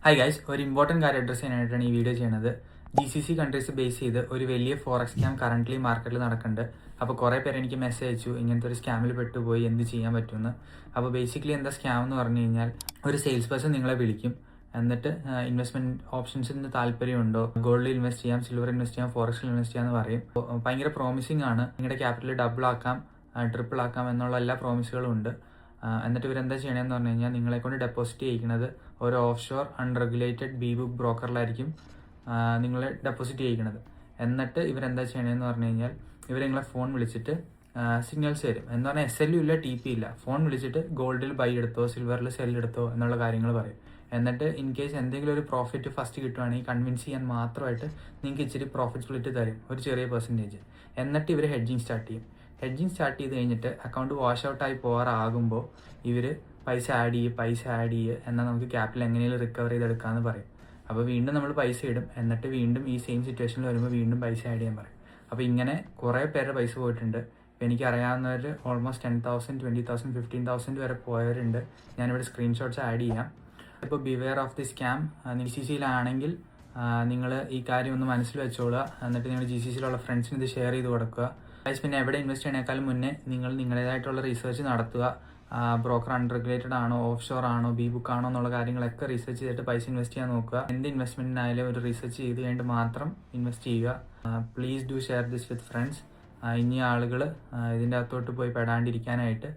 Hi guys, ഒരു important കാര്യം address ചെയ്യാനായിട്ടാണ് ഈ വീഡിയോ ചെയ്യുന്നത്. GCC കൺട്രീസ് ബേസ് ചെയ്ത് ഒരു വലിയ ഫോറക്സ് സ്കാം കറൻ്റ്ലി മാർക്കറ്റിൽ നടക്കുന്നുണ്ട്. അപ്പോൾ കുറേ പേര് എനിക്ക് മെസ്സേജ് അയച്ചു, ഇങ്ങനത്തെ ഒരു സ്കാമിൽ പെട്ടുപോയി എന്ത് ചെയ്യാൻ പറ്റുമെന്ന്. അപ്പോൾ ബേസിക്കലി എന്താ സ്കാം എന്ന് പറഞ്ഞു കഴിഞ്ഞാൽ, ഒരു സെയിൽസ് പേഴ്സൺ നിങ്ങളെ വിളിക്കും. എന്നിട്ട് ഇൻവെസ്റ്റ്മെൻറ്റ് ഓപ്ഷൻസിന് താല്പര്യമുണ്ടോ, ഗോൾഡിൽ ഇൻവെസ്റ്റ് ചെയ്യാം, സിൽവർ ഇൻവെസ്റ്റ് ചെയ്യാം, ഫോറക്സിൽ ഇൻവെസ്റ്റ് ചെയ്യാമെന്ന് പറയും. ഭയങ്കര പ്രോമിസിംഗ് ആണ്. നിങ്ങളുടെ ക്യാപിറ്റൽ ഡബിൾ ആക്കാം, ട്രിപ്പിൾ ആക്കാം എന്നുള്ള എല്ലാ പ്രോമിസുകളും ഉണ്ട്. എന്നിട്ട് ഇവരെന്താ ചെയ്യണമെന്ന് പറഞ്ഞു കഴിഞ്ഞാൽ, നിങ്ങളെ കൊണ്ട് ഡെപ്പോസിറ്റ് ചെയ്യിക്കുന്നത് ഒരു ഓഫ് ഷോർ അൺറെഗുലേറ്റഡ് ബുക്ക് ബ്രോക്കറിലായിരിക്കും നിങ്ങൾ ഡെപ്പോസിറ്റ് ചെയ്യിക്കുന്നത്. എന്നിട്ട് ഇവരെന്താ ചെയ്യണമെന്ന് പറഞ്ഞു കഴിഞ്ഞാൽ, ഇവർ നിങ്ങളെ ഫോൺ വിളിച്ചിട്ട് സിഗ്നൽസ് തരും. എന്ന് പറഞ്ഞാൽ SLU ഇല്ല, TP ഇല്ല. ഫോൺ വിളിച്ചിട്ട് ഗോൾഡിൽ ബൈ എടുത്തോ, സിൽവറിൽ സെൽ എടുത്തോ എന്നുള്ള കാര്യങ്ങൾ പറയും. എന്നിട്ട് ഇൻ കേസ് എന്തെങ്കിലും ഒരു പ്രോഫിറ്റ് ഫസ്റ്റ് കിട്ടുവാണെങ്കിൽ കൺവിൻസ് ചെയ്യാൻ മാത്രമായിട്ട് നിങ്ങൾക്ക് ഇച്ചിരി പ്രോഫിറ്റ് സ്പ്ലിറ്റ് തരും, ഒരു ചെറിയ പെർസെൻറ്റേജ്. എന്നിട്ട് ഇവർ ഹെഡ്ജിങ് സ്റ്റാർട്ട് ചെയ്യും. ഹെഡ്ജിങ് സ്റ്റാർട്ട് ചെയ്ത് കഴിഞ്ഞിട്ട് അക്കൗണ്ട് വാഷ് ഔട്ടായി പോകാറാകുമ്പോൾ ഇവർ പൈസ ആഡ് ചെയ്യുക, എന്നാൽ നമുക്ക് ക്യാപിറ്റൽ എങ്ങനെയും റിക്കവർ ചെയ്തെടുക്കാമെന്ന് പറയും. അപ്പോൾ വീണ്ടും നമ്മൾ പൈസ ഇടും. എന്നിട്ട് വീണ്ടും ഈ സെയിം സിറ്റുവേഷനിൽ വരുമ്പോൾ വീണ്ടും പൈസ ആഡ് ചെയ്യാൻ പറയും. അപ്പോൾ ഇങ്ങനെ കുറേ പേരുടെ പൈസ പോയിട്ടുണ്ട്. ഇപ്പോൾ എനിക്കറിയാവുന്നവർ ഓൾമോസ്റ്റ് 10,000, 20,000, 15,000 വരെ പോയവരുണ്ട്. ഞാനിവിടെ സ്ക്രീൻഷോട്ട്സ് ആഡ് ചെയ്യാം. ഇപ്പോൾ ബിവെയർ ഓഫ് ദി സ്കാം. GCCയിലാണെങ്കിൽ നിങ്ങൾ ഈ കാര്യം ഒന്ന് മനസ്സിൽ വെച്ചോളുക. എന്നിട്ട് നിങ്ങൾ GCCയിലുള്ള ഫ്രണ്ട്സിന് ഇത് ഷെയർ ചെയ്ത് കൊടുക്കുക. പിന്നെ എവിടെ ഇൻവെസ്റ്റ് ചെയ്യണേക്കാളും മുന്നേ നിങ്ങൾ നിങ്ങളുടേതായിട്ടുള്ള റിസർച്ച് നടത്തുക. ബ്രോക്കർ അൺറെഗുലേറ്റഡ് ആണോ, ഓഫ് ഷോർ ആണോ, ബുക്ക് ആണോ എന്നുള്ള കാര്യങ്ങളൊക്കെ റിസർച്ച് ചെയ്തിട്ട് പൈസ ഇൻവെസ്റ്റ് ചെയ്യാൻ നോക്കുക. എന്ത് ഇൻവെസ്റ്റ്മെന്റിനായാലും ഒരു റിസർച്ച് ചെയ്ത് കഴിഞ്ഞിട്ട് മാത്രം ഇൻവെസ്റ്റ് ചെയ്യുക. Please do share this with friends. ഇനി ആളുകൾ ഇതിൻ്റെ അകത്തോട്ട് പോയി പെടാണ്ടിരിക്കാനായിട്ട്.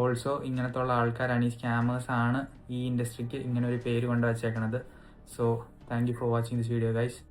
ഓൾസോ ഇങ്ങനത്തെ ഉള്ള ആൾക്കാരാണ്, ഈ സ്കാമേഴ്സ് ആണ് ഈ ഇൻഡസ്ട്രിക്ക് ഇങ്ങനെ ഒരു പേര് കൊണ്ട് വച്ചേക്കണത്. So thank you for watching this video guys.